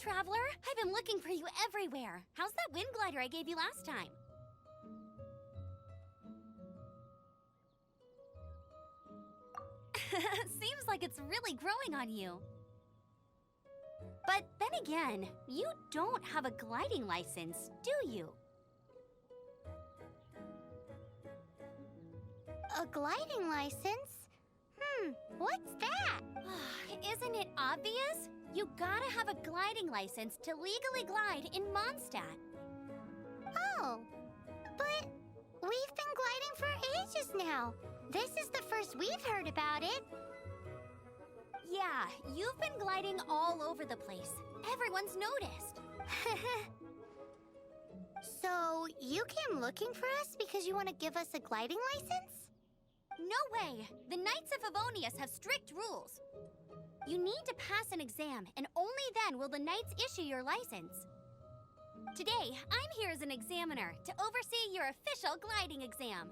traveler! I've been looking for you everywhere. How's that wind glider I gave you last time? Seems like it's really growing on you. But then again, you don't have a gliding license, do you? A gliding license? What's that? Isn't it obvious? You gotta have a gliding license to legally glide in Mondstadt. Oh, but we've been gliding for ages now. This is the first we've heard about it. Yeah, you've been gliding all over the place. Everyone's noticed. So, you came looking for us because you want to give us a gliding license? No way! The Knights of Favonius have strict rules. You need to pass an exam, and only then will the Knights issue your license. Today, I'm here as an examiner to oversee your official gliding exam.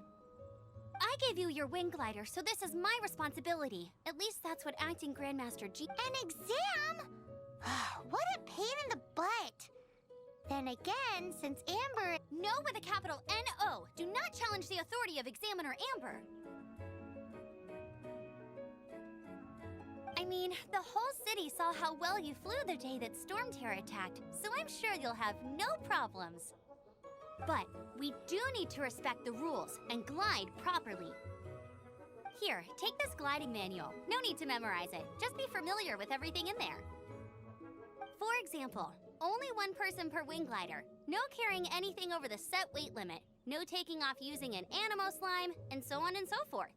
I gave you your wing glider, so this is my responsibility. At least that's what Acting Grandmaster G— An exam? What a pain in the butt! Then again, since Amber— No with a capital N-O! Do not challenge the authority of Examiner Amber! I mean, the whole city saw how well you flew the day that Storm Terror attacked, so I'm sure you'll have no problems. But we do need to respect the rules and glide properly. Here, take this gliding manual. No need to memorize it. Just be familiar with everything in there. For example, only one person per wing glider. No carrying anything over the set weight limit. No taking off using an animo slime, and so on and so forth.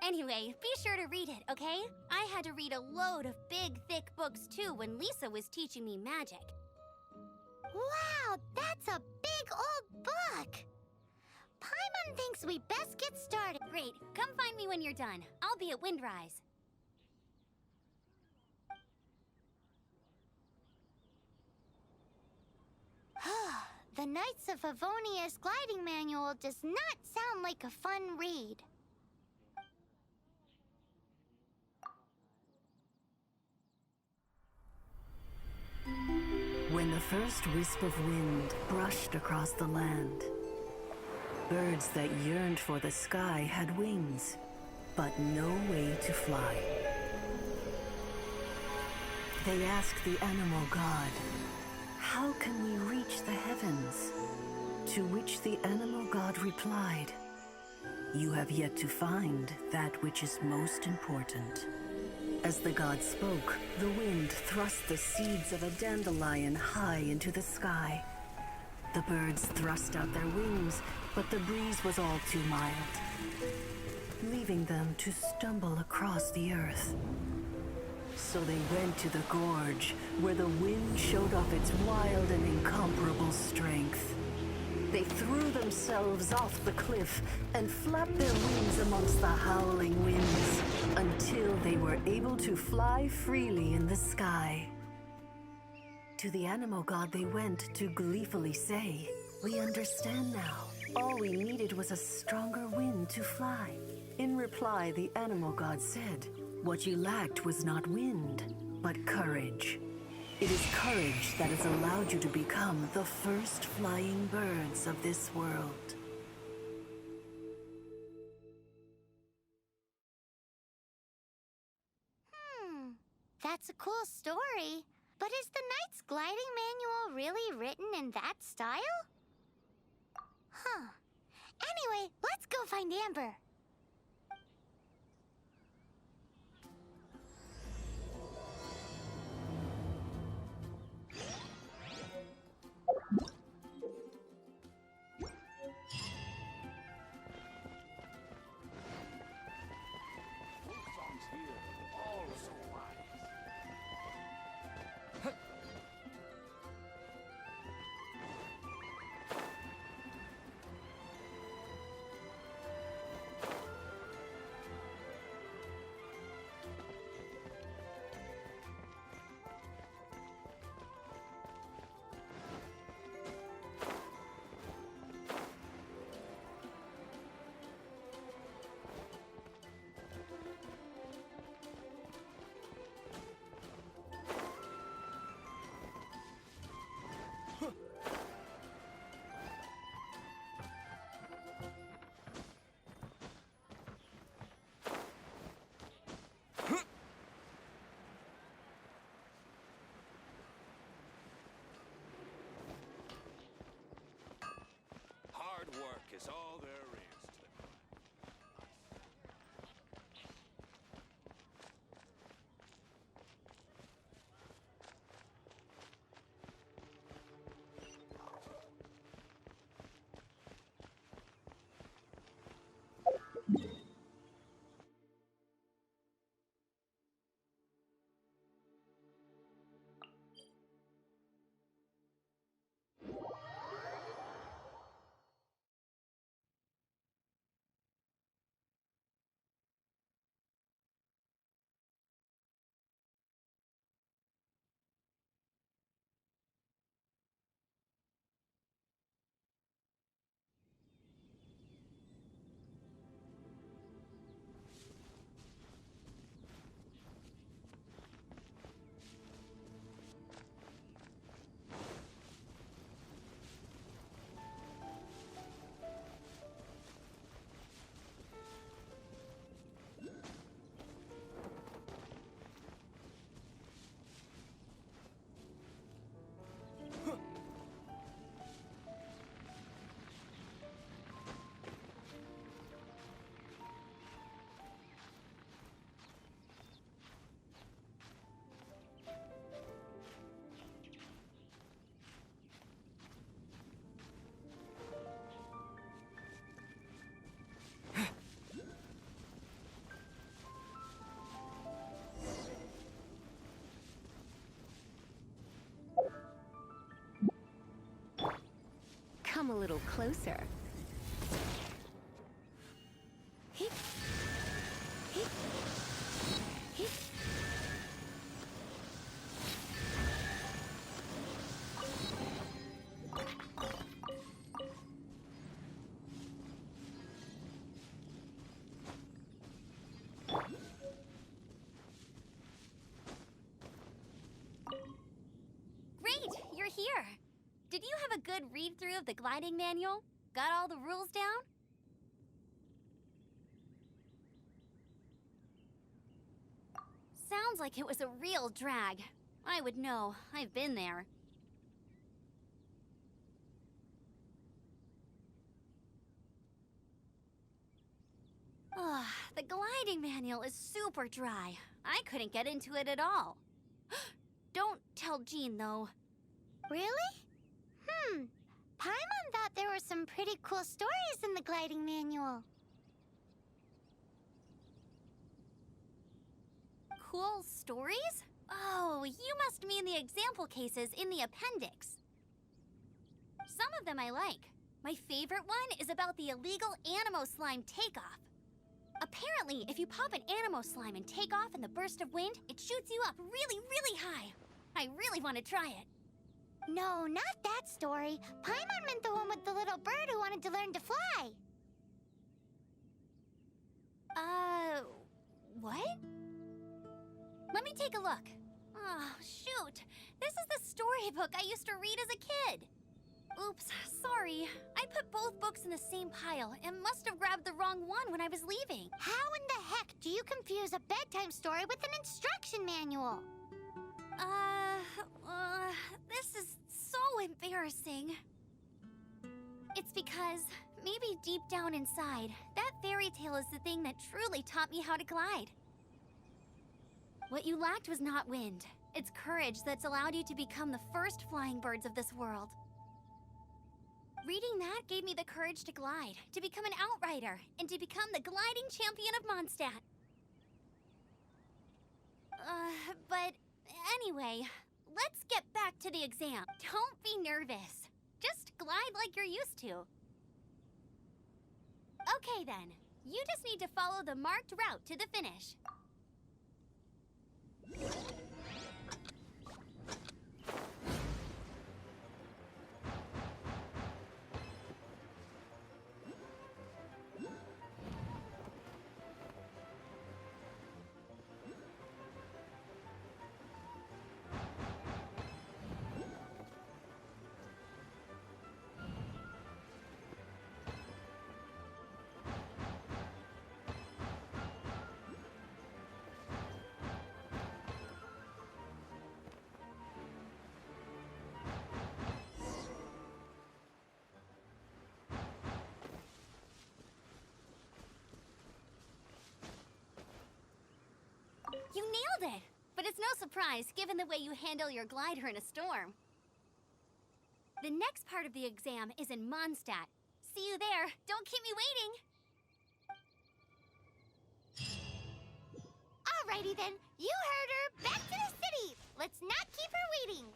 Anyway, be sure to read it, okay? I had to read a load of big, thick books too when Lisa was teaching me magic. Wow, that's a big old book! Paimon thinks we best get started. Great, come find me when you're done. I'll be at Windrise. The Knights of Favonius gliding manual does not sound like a fun read. When the first wisp of wind brushed across the land, birds that yearned for the sky had wings, but no way to fly. They asked the animal god, "How can we reach the heavens?" To which the animal god replied, "You have yet to find that which is most important." As the god spoke, the wind thrust the seeds of a dandelion high into the sky. The birds thrust out their wings, but the breeze was all too mild, leaving them to stumble across the earth. So they went to the gorge, where the wind showed off its wild and incomparable strength. They threw themselves off the cliff and flapped their wings amongst the howling winds until they were able to fly freely in the sky. To the animal god they went to gleefully say, "We understand now. All we needed was a stronger wind to fly." In reply, the animal god said, "What you lacked was not wind, but courage. It is courage that has allowed you to become the first flying birds of this world." That's a cool story. But is the Knight's gliding manual really written in that style? Anyway, let's go find Amber. come a little closer. Hit. Hit. Hit. Great, you're here. Did you have a good read-through of the gliding manual? Got all the rules down? Sounds like it was a real drag. I would know. I've been there. Ugh, the gliding manual is super dry. I couldn't get into it at all. Don't tell Jean, though. Really? Paimon thought there were some pretty cool stories in the gliding manual. Cool stories? Oh, you must mean the example cases in the appendix. Some of them I like. My favorite one is about the illegal Animo slime takeoff. Apparently, if you pop an Animo slime and take off in the burst of wind, it shoots you up really, really high. I really want to try it. No, not that story. Paimon meant the one with the little bird who wanted to learn to fly. What? Let me take a look. Oh, shoot. This is the storybook I used to read as a kid. Oops, sorry. I put both books in the same pile and must have grabbed the wrong one when I was leaving. How in the heck do you confuse a bedtime story with an instruction manual? This is so embarrassing. It's because maybe deep down inside, that fairy tale is the thing that truly taught me how to glide. What you lacked was not wind. It's courage that's allowed you to become the first flying birds of this world. Reading that gave me the courage to glide, to become an outrider, and to become the gliding champion of Mondstadt. But anyway, let's get back to the exam. Don't be nervous. Just glide like you're used to. Okay then, you just need to follow the marked route to the finish. You nailed it! But it's no surprise, given the way you handle your glider in a storm. The next part of the exam is in Mondstadt. See you there. Don't keep me waiting. Alrighty then, you heard her. Back to the city. Let's not keep her waiting.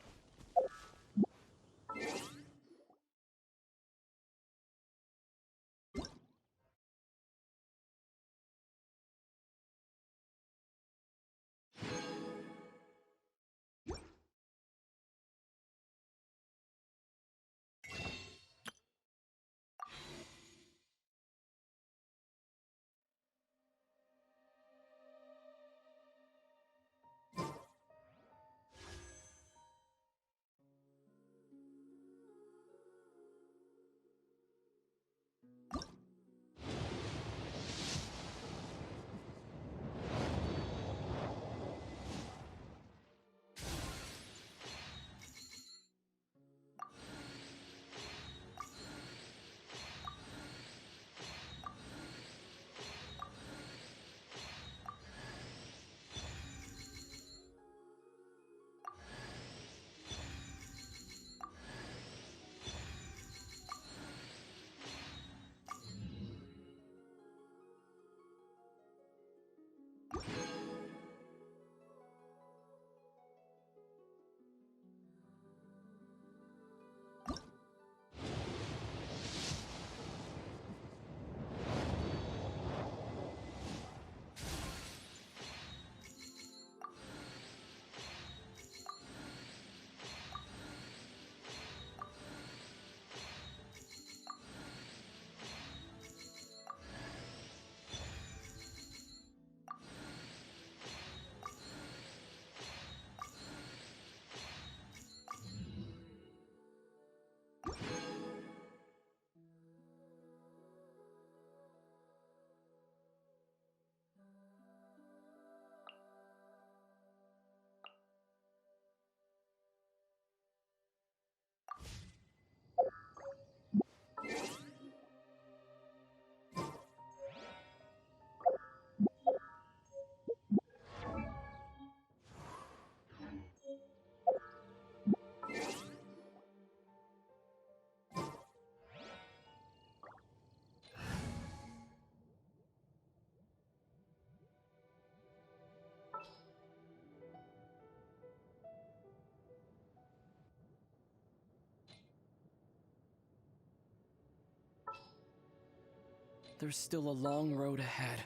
There's still a long road ahead.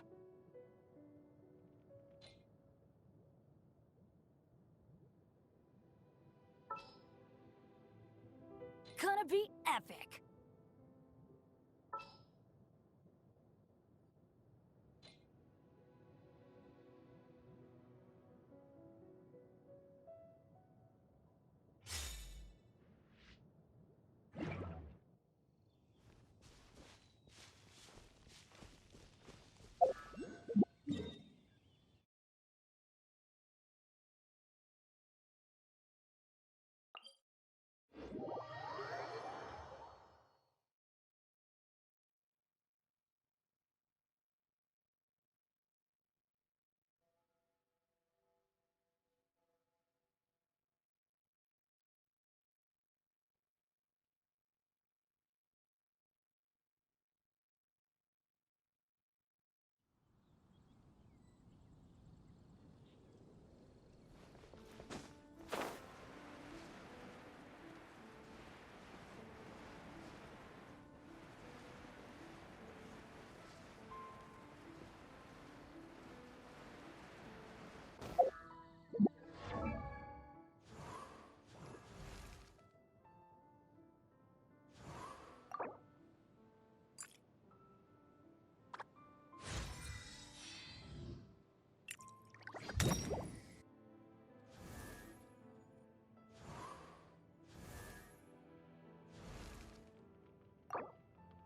Gonna be epic.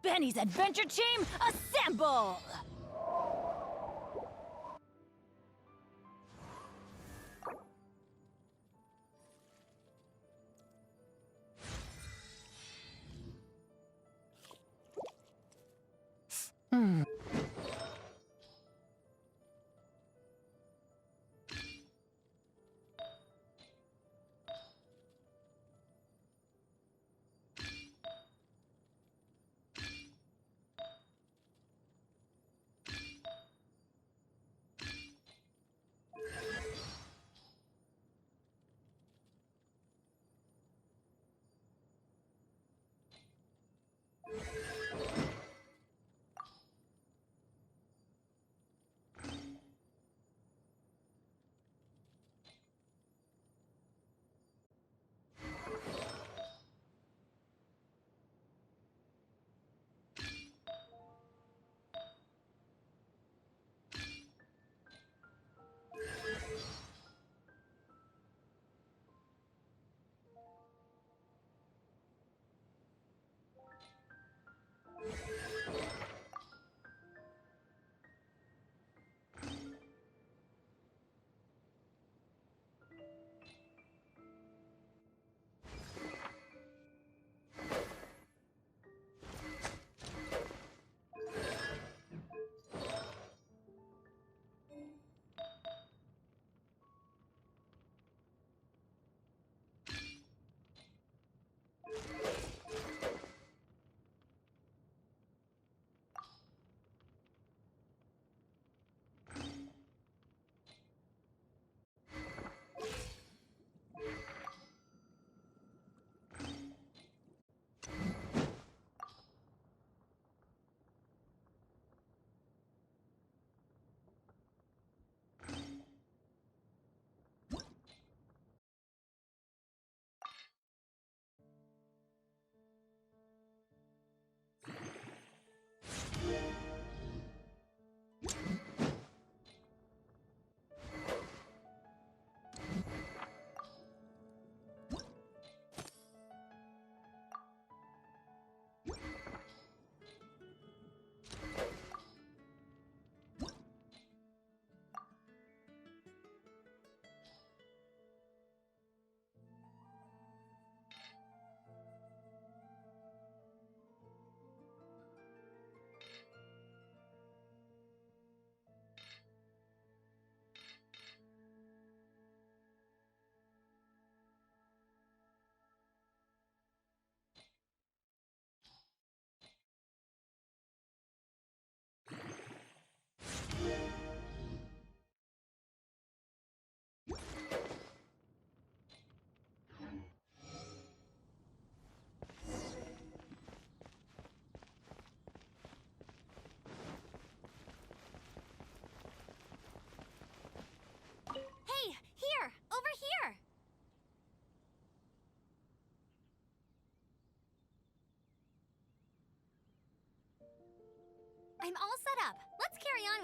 Benny's adventure team, assemble!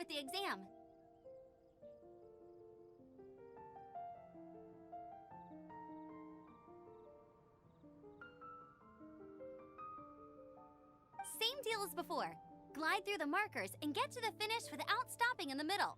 with the exam. Same deal as before. Glide through the markers and get to the finish without stopping in the middle.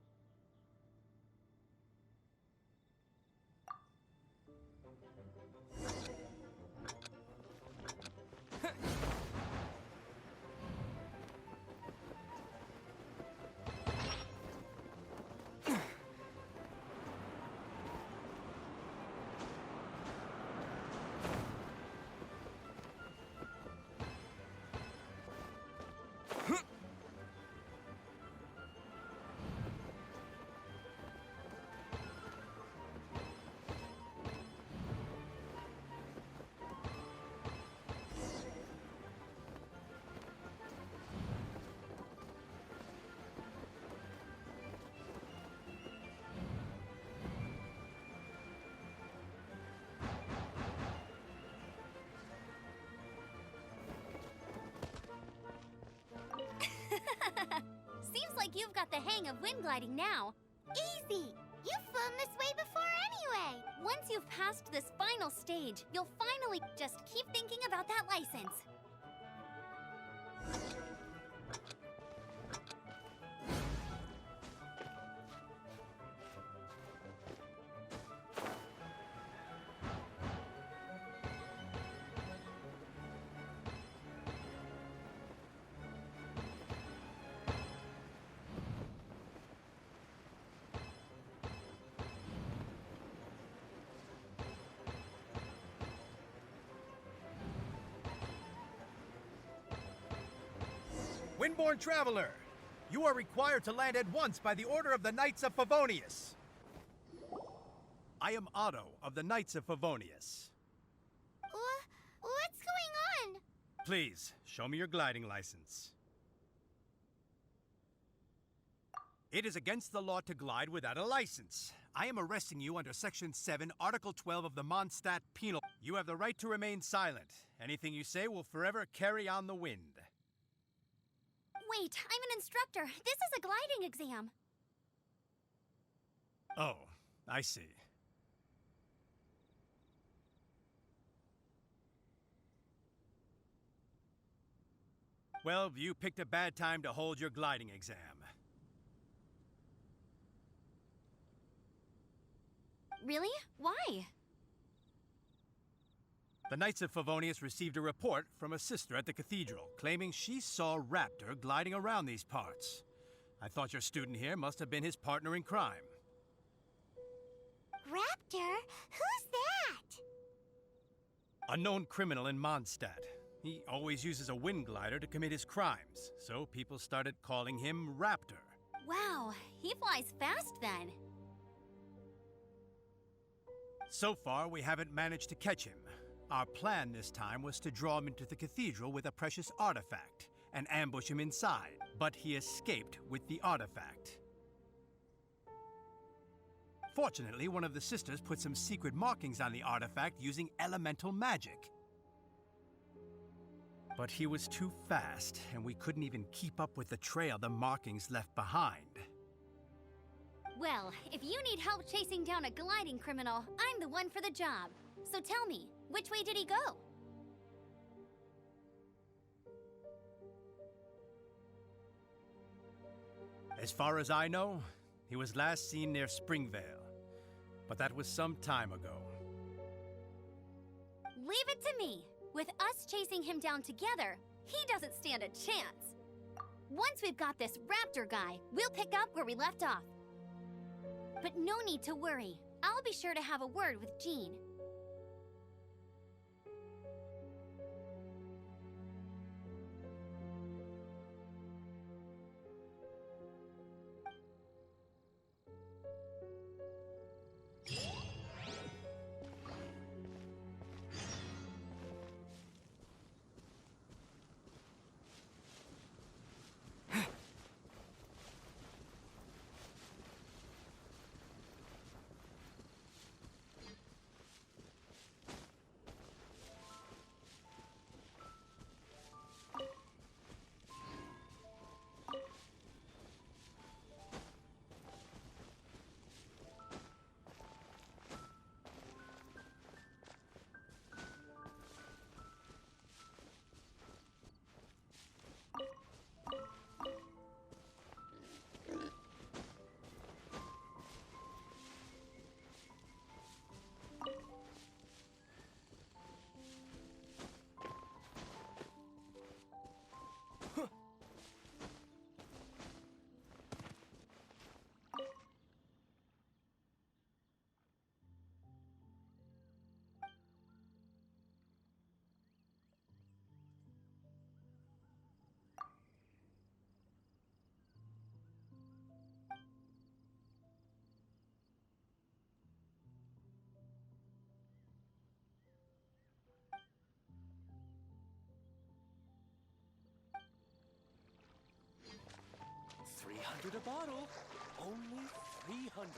Seems like you've got the hang of wind gliding now. Easy! You've flown this way before anyway! Once you've passed this final stage, you'll finally just keep thinking about that license. Windborne Traveler, you are required to land at once by the order of the Knights of Favonius. I am Otto of the Knights of Favonius. What's going on? Please, show me your gliding license. It is against the law to glide without a license. I am arresting you under Section 7, Article 12 of the Mondstadt Penal. You have the right to remain silent. Anything you say will forever carry on the wind. Wait, I'm an instructor. This is a gliding exam. Oh, I see. Well, you picked a bad time to hold your gliding exam. Really? Why? The Knights of Favonius received a report from a sister at the cathedral, claiming she saw Raptor gliding around these parts. I thought your student here must have been his partner in crime. Raptor? Who's that? A known criminal in Mondstadt. He always uses a wind glider to commit his crimes, so people started calling him Raptor. Wow, he flies fast then. So far, we haven't managed to catch him. Our plan this time was to draw him into the cathedral with a precious artifact and ambush him inside, but he escaped with the artifact. Fortunately, one of the sisters put some secret markings on the artifact using elemental magic. But he was too fast, and we couldn't even keep up with the trail the markings left behind. Well, if you need help chasing down a gliding criminal, I'm the one for the job. So tell me, which way did he go? As far as I know, he was last seen near Springvale. But that was some time ago. Leave it to me. With us chasing him down together, he doesn't stand a chance. Once we've got this Raptor guy, we'll pick up where we left off. But no need to worry. I'll be sure to have a word with Jean. $300 a bottle. Only 300.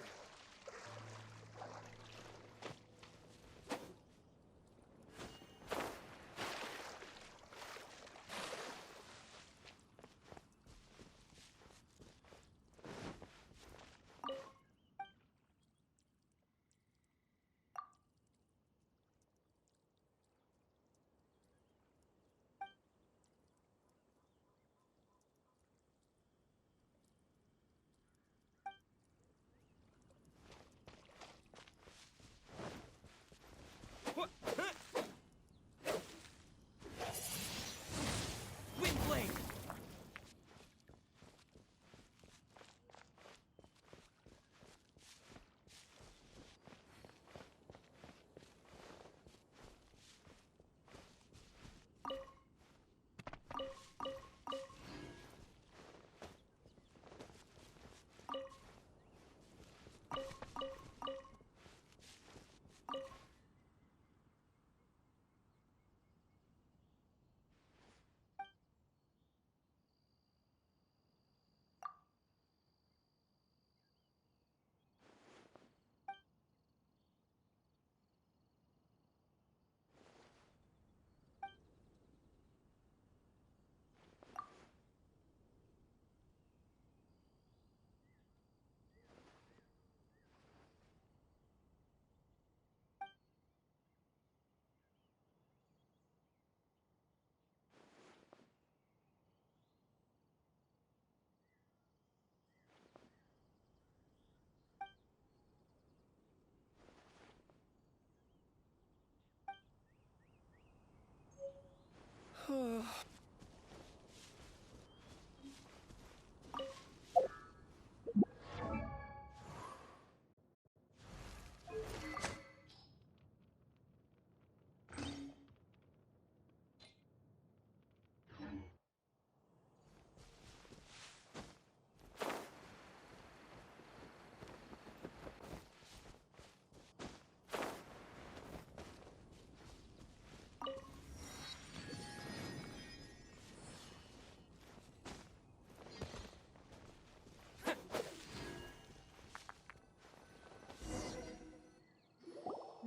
Windblade!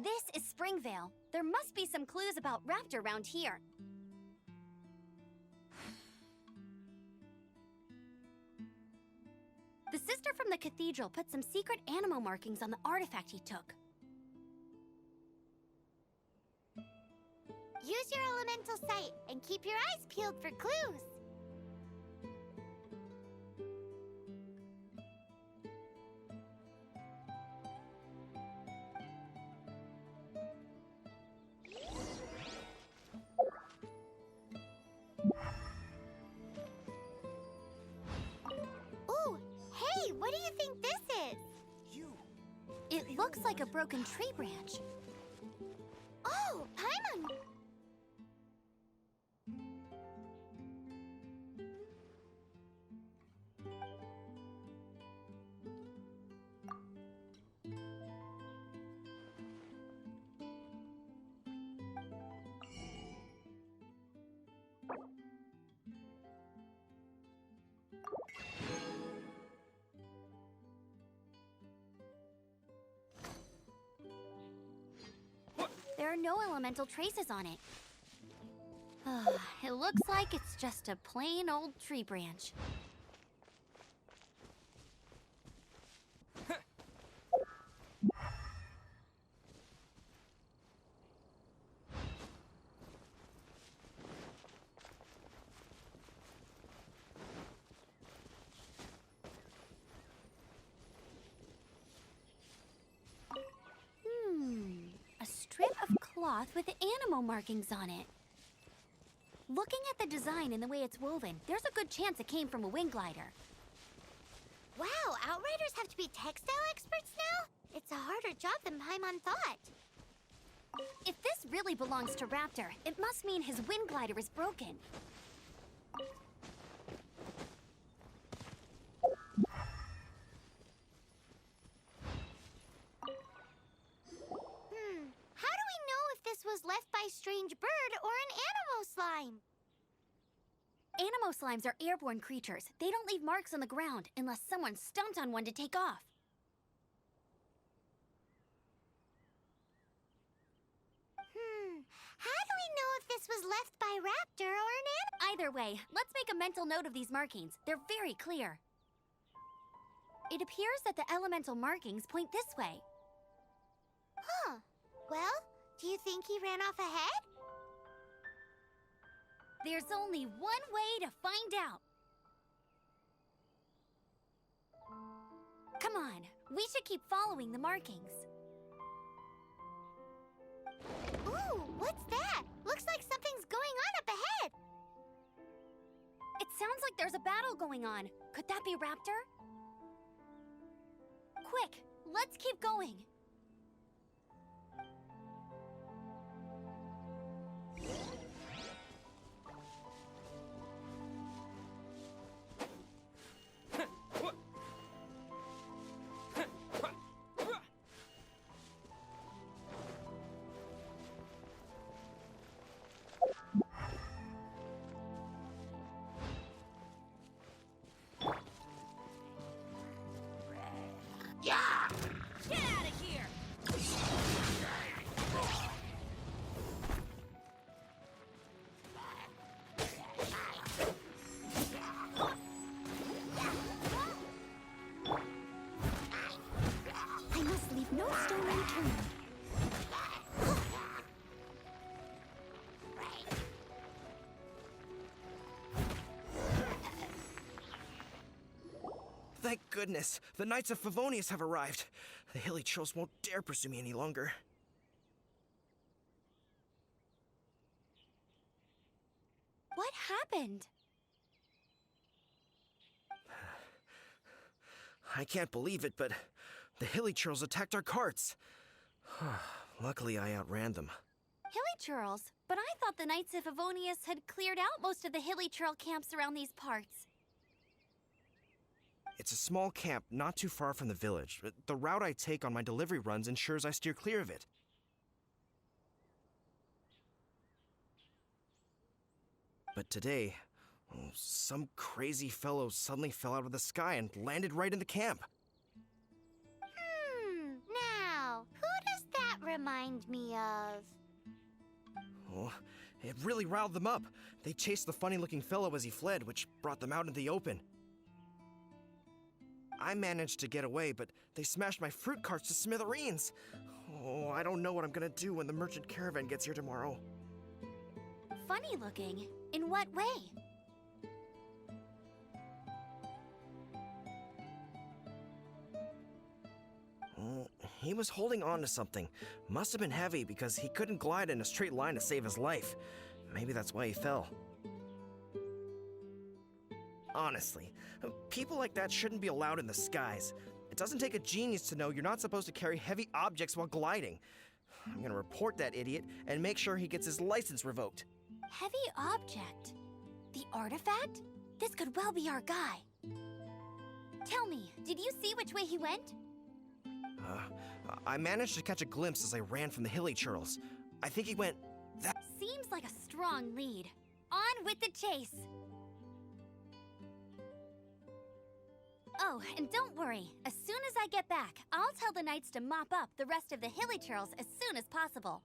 This is Springvale. There must be some clues about Raptor around here. The sister from the cathedral put some secret animal markings on the artifact he took. Use your elemental sight and keep your eyes peeled for clues. Ooh, hey, what do you think this is? It looks like a broken tree branch. Oh, Paimon! There are no elemental traces on it. It looks like it's just a plain old tree branch. A strip of cloth with animal markings on it. Looking at the design and the way it's woven, there's a good chance it came from a wing glider. Wow, Outriders have to be textile experts now? It's a harder job than Paimon thought. If this really belongs to Raptor, it must mean his wind glider is broken. How do we know if this was left by strange bird or an animal slime? Animo slimes are airborne creatures. They don't leave marks on the ground unless someone stomped on one to take off. How do we know if this was left by Raptor or an animal? Either way, let's make a mental note of these markings. They're very clear. It appears that the elemental markings point this way. Huh. Well, do you think he ran off ahead? There's only one way to find out. Come on, we should keep following the markings. Ooh, what's that? Looks like something's going on up ahead. It sounds like there's a battle going on. Could that be Raptor? Quick, let's keep going. Get out of here! I must leave no stone unturned. Thank goodness, the Knights of Favonius have arrived. The hilly trolls won't dare pursue me any longer. What happened? I can't believe it, but the hilly trolls attacked our carts. Luckily, I outran them. Hilly churls? But I thought the Knights of Favonius had cleared out most of the hilly churl camps around these parts. It's a small camp not too far from the village. The route I take on my delivery runs ensures I steer clear of it. But today, some crazy fellow suddenly fell out of the sky and landed right in the camp. Now, who does that remind me of? Oh, it really riled them up. They chased the funny-looking fellow as he fled, which brought them out in the open. I managed to get away, but they smashed my fruit carts to smithereens. Oh, I don't know what I'm gonna do when the merchant caravan gets here tomorrow. Funny looking? In what way? Oh, he was holding on to something. Must have been heavy because he couldn't glide in a straight line to save his life. Maybe that's why he fell. Honestly, people like that shouldn't be allowed in the skies. It doesn't take a genius to know you're not supposed to carry heavy objects while gliding. I'm gonna report that idiot and make sure he gets his license revoked. Heavy object? The artifact? This could well be our guy. Tell me, did you see which way he went? I managed to catch a glimpse as I ran from the hilly churls. I think he went that. Seems like a strong lead. On with the chase! Oh, and don't worry. As soon as I get back, I'll tell the knights to mop up the rest of the hilly churls as soon as possible.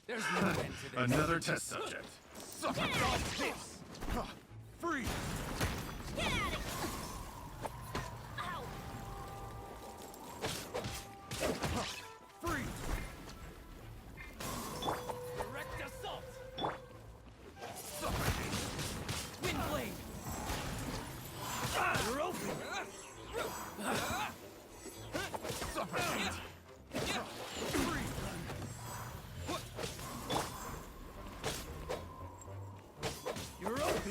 There's no end to this. Another test subject. Suck it off this! Free! Get out of here! Ow! Free! Direct assault! Wind blade! You're open! You're open!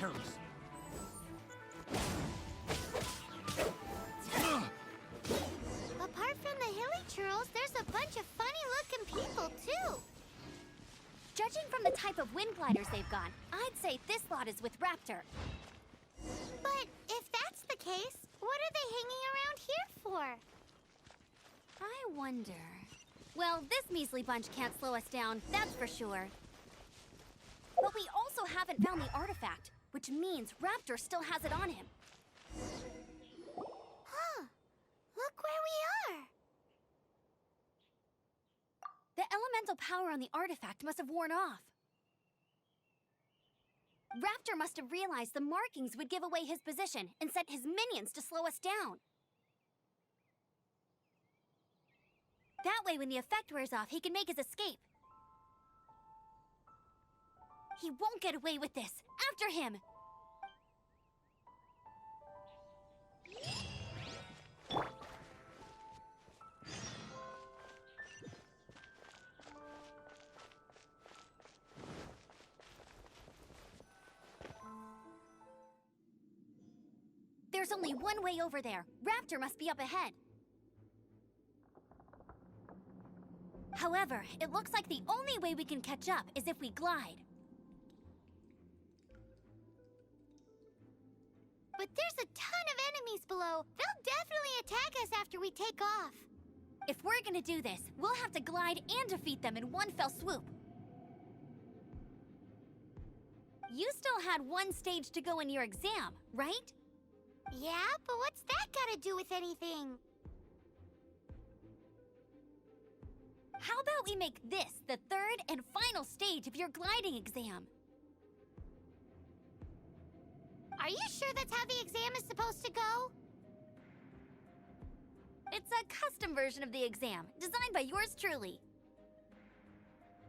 careless. Apart from the hilly churls, there's a bunch of funny-looking people, too. Judging from the type of wind gliders they've got, I'd say this lot is with Raptor. But if that's the case, what are they hanging around here for? I wonder... Well, this measly bunch can't slow us down, that's for sure. But we also haven't found the artifact, which means Raptor still has it on him. Huh. Look where we are. The elemental power on the artifact must have worn off. Raptor must have realized the markings would give away his position and sent his minions to slow us down. That way, when the effect wears off, he can make his escape. He won't get away with this. After him! There's only one way over there. Raptor must be up ahead. However, it looks like the only way we can catch up is if we glide. But there's a ton of enemies below. They'll definitely attack us after we take off. If we're gonna do this, we'll have to glide and defeat them in one fell swoop. You still had one stage to go in your exam, right? Yeah, but what's that got to do with anything? How about we make this the third and final stage of your gliding exam? Are you sure that's how the exam is supposed to go? It's a custom version of the exam, designed by yours truly.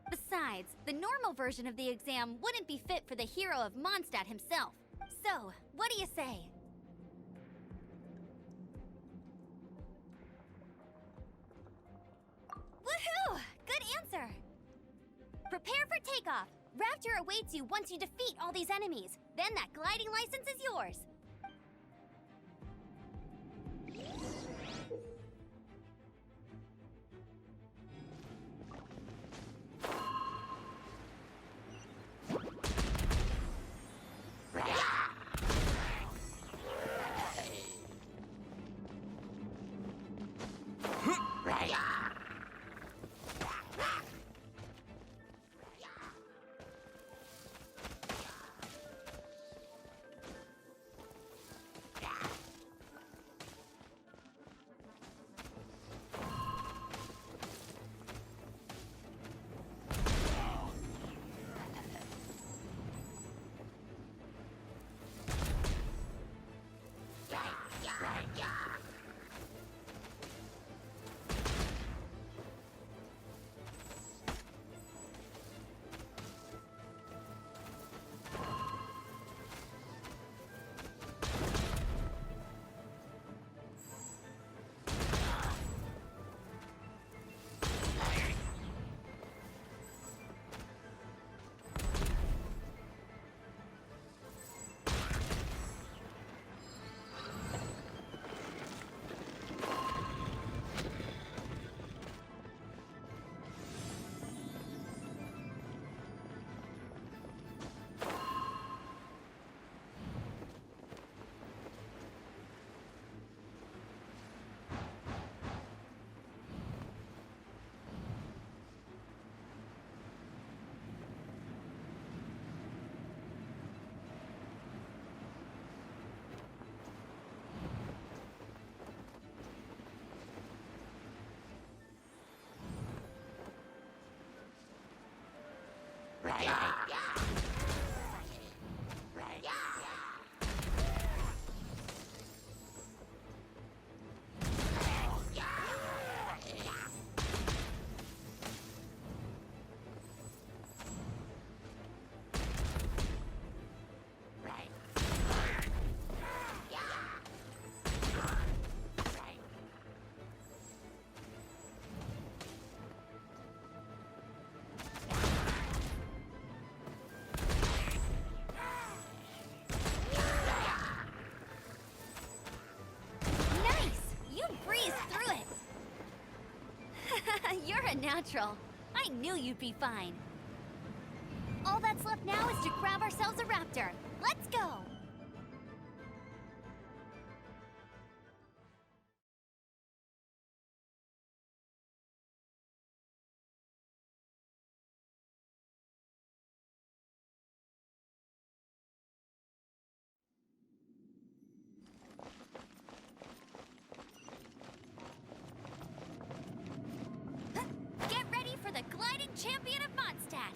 Besides, the normal version of the exam wouldn't be fit for the hero of Mondstadt himself. So, what do you say? Woohoo! Good answer! Prepare for takeoff. Raptor awaits you once you defeat all these enemies. Then that gliding license is yours. natural. I knew you'd be fine. All that's left now is to grab ourselves a raptor. Let's go! Get ready for the gliding champion of Mondstadt!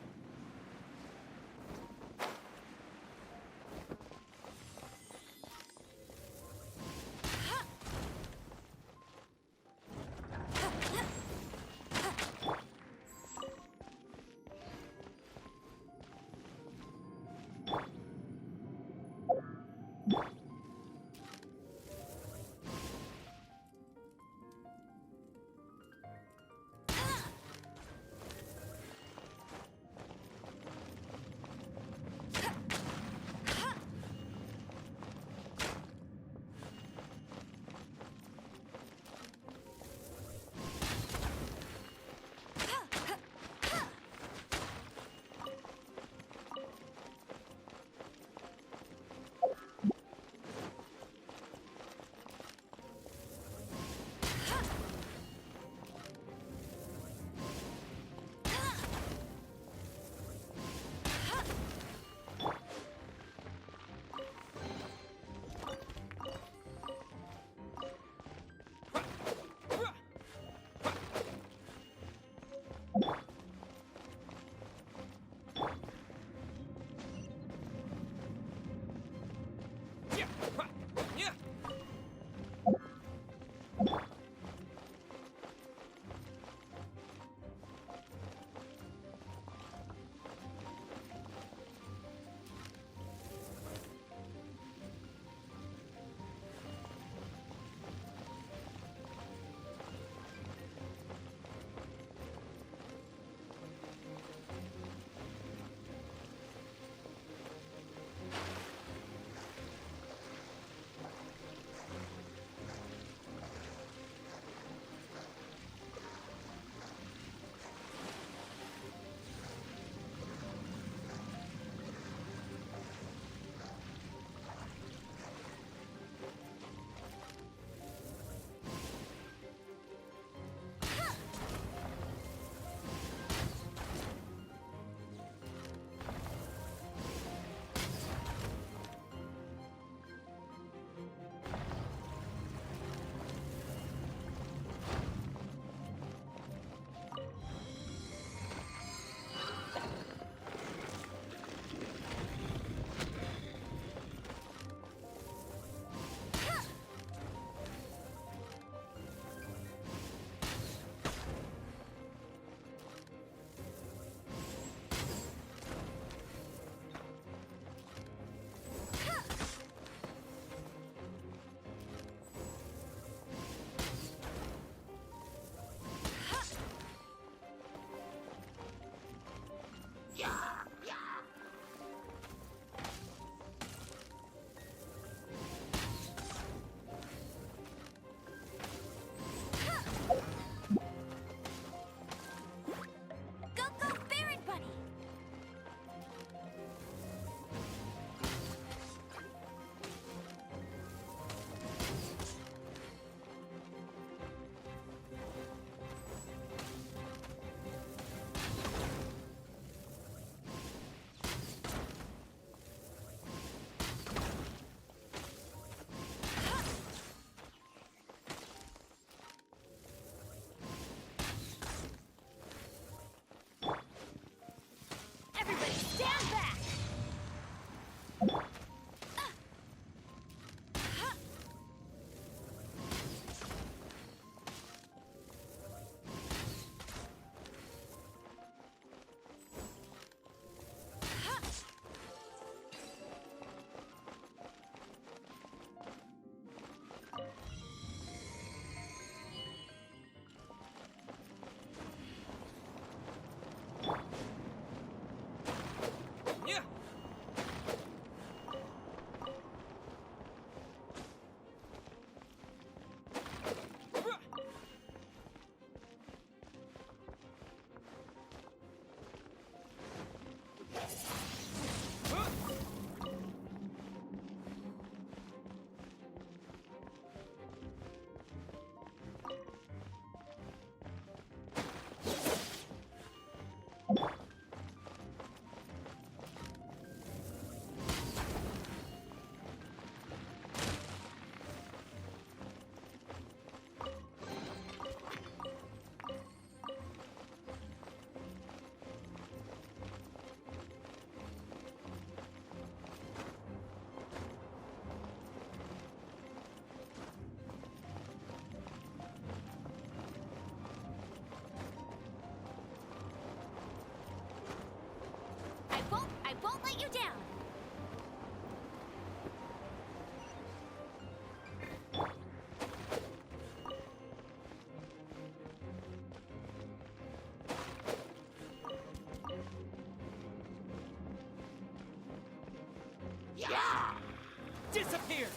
Disappear!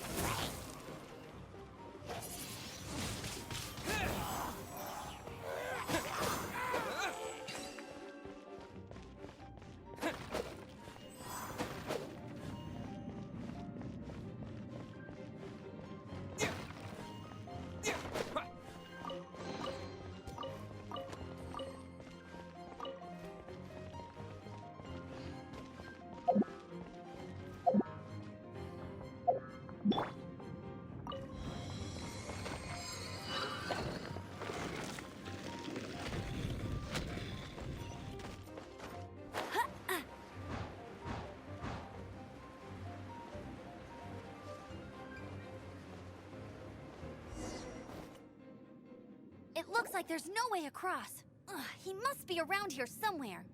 It looks like there's no way across. Ugh, he must be around here somewhere.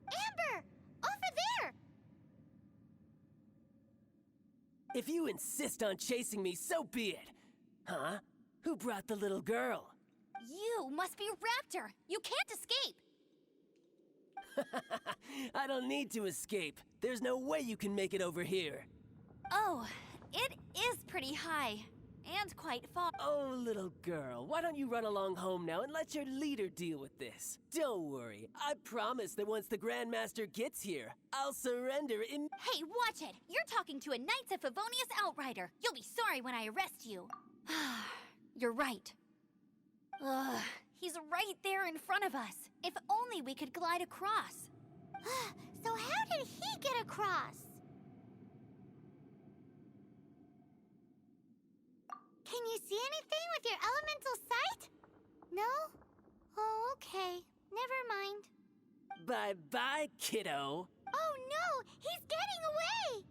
Amber! Over there! If you insist on chasing me, so be it. Huh? Who brought the little girl? You must be Raptor. You can't escape. I don't need to escape. There's no way you can make it over here. Oh, it is pretty high. And quite far. Oh, little girl, why don't you run along home now and let your leader deal with this? Don't worry, I promise that once the Grandmaster gets here, I'll surrender in— Hey, watch it! You're talking to a Knights of Favonius outrider. You'll be sorry when I arrest you. You're right. Ugh, he's right there in front of us. If only we could glide across. So how did he get across? Can you see anything with your elemental sight? No? Oh, okay. Never mind. Bye-bye, kiddo. Oh no! He's getting away!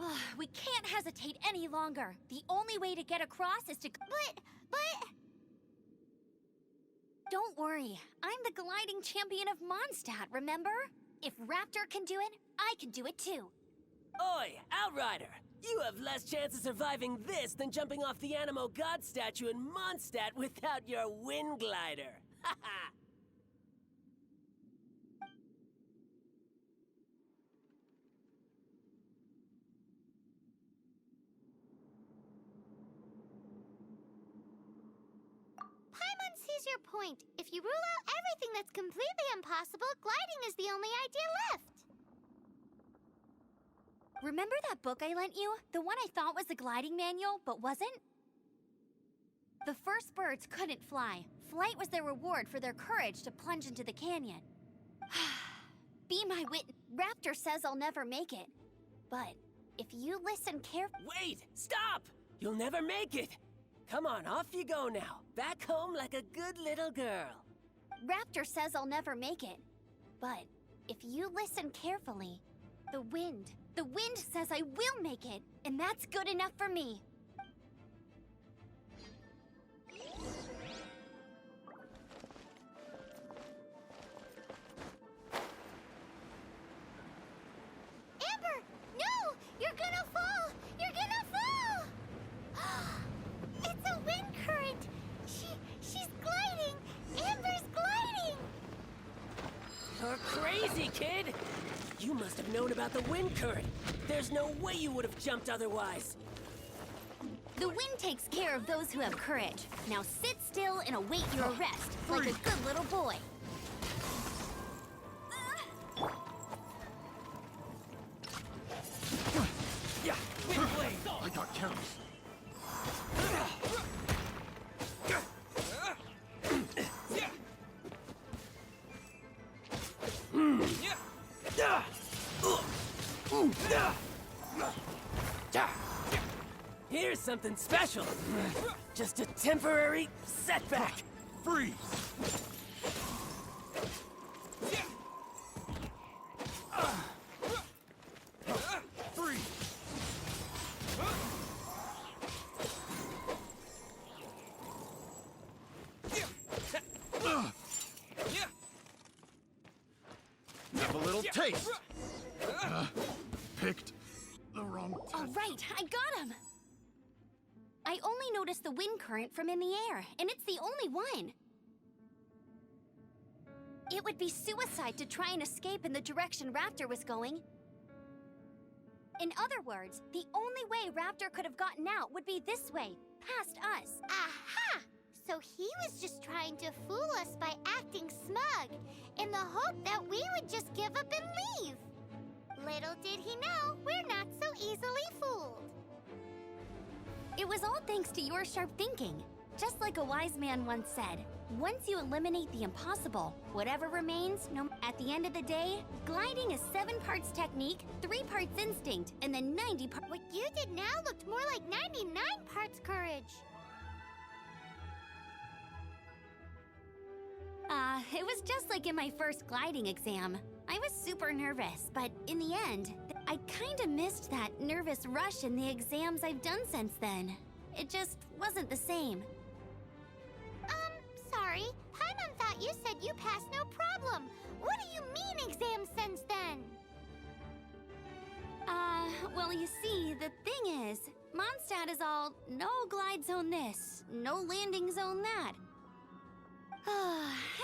Ugh, we can't hesitate any longer. The only way to get across is to— But... Don't worry. I'm the gliding champion of Mondstadt, remember? If Raptor can do it, I can do it too. Oi, Outrider! You have less chance of surviving this than jumping off the Animo God statue in Mondstadt without your wind glider. Ha ha! Paimon sees your point. If you rule out everything that's completely impossible, gliding is the only idea left. Remember that book I lent you? The one I thought was the gliding manual, but wasn't? The first birds couldn't fly. Flight was their reward for their courage to plunge into the canyon. Be my witness. Raptor says I'll never make it. But if you listen carefully— Wait! Stop! You'll never make it! Come on, off you go now. Back home like a good little girl. Raptor says I'll never make it. But if you listen carefully, the wind says I will make it, and that's good enough for me. Amber! No! You're gonna fall! You're gonna fall! It's a wind current! She's gliding! Amber's gliding! You're crazy, kid! You must have known about the wind current. There's no way you would have jumped otherwise. The wind takes care of those who have courage. Now sit still and await your arrest, like a good little boy. Yeah, wind blade! I got careless. Here's something special. Just a temporary setback. Freeze! Freeze! Have a little taste. Picked the wrong All right, I got him! I only noticed the wind current from in the air, and it's the only one. It would be suicide to try and escape in the direction Raptor was going. In other words, the only way Raptor could have gotten out would be this way, past us. Aha! So he was just trying to fool us by acting smug, in the hope that we would just give up and leave. Little did he know, we're not so easily fooled. It was all thanks to your sharp thinking. Just like a wise man once said, once you eliminate the impossible, whatever remains, at the end of the day, gliding is 7 parts technique, 3 parts instinct, and then 90 parts. What you did now looked more like 99 parts courage. It was just like in my first gliding exam. I was super nervous, but in the end, I kinda missed that nervous rush in the exams I've done since then. It just wasn't the same. Sorry. Paimon thought you said you passed no problem. What do you mean exam since then? Well, you see, the thing is, Mondstadt is all no glide zone this, no landing zone that.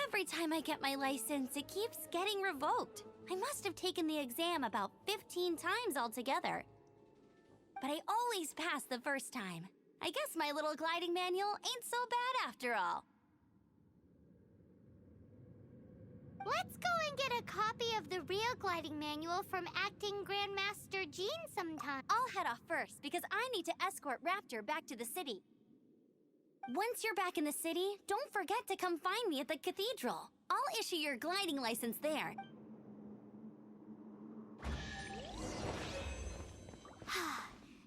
Every time I get my license, it keeps getting revoked. I must have taken the exam about 15 times altogether. But I always pass the first time. I guess my little gliding manual ain't so bad after all. Let's go and get a copy of the real gliding manual from Acting Grandmaster Jean sometime. I'll head off first because I need to escort Raptor back to the city. Once you're back in the city, don't forget to come find me at the cathedral. I'll issue your gliding license there.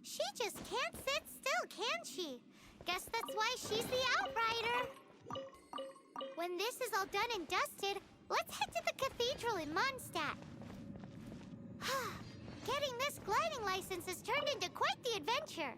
She just can't sit still, can she? Guess that's why she's the Outrider. When this is all done and dusted, let's head to the cathedral in Mondstadt. Getting this gliding license has turned into quite the adventure.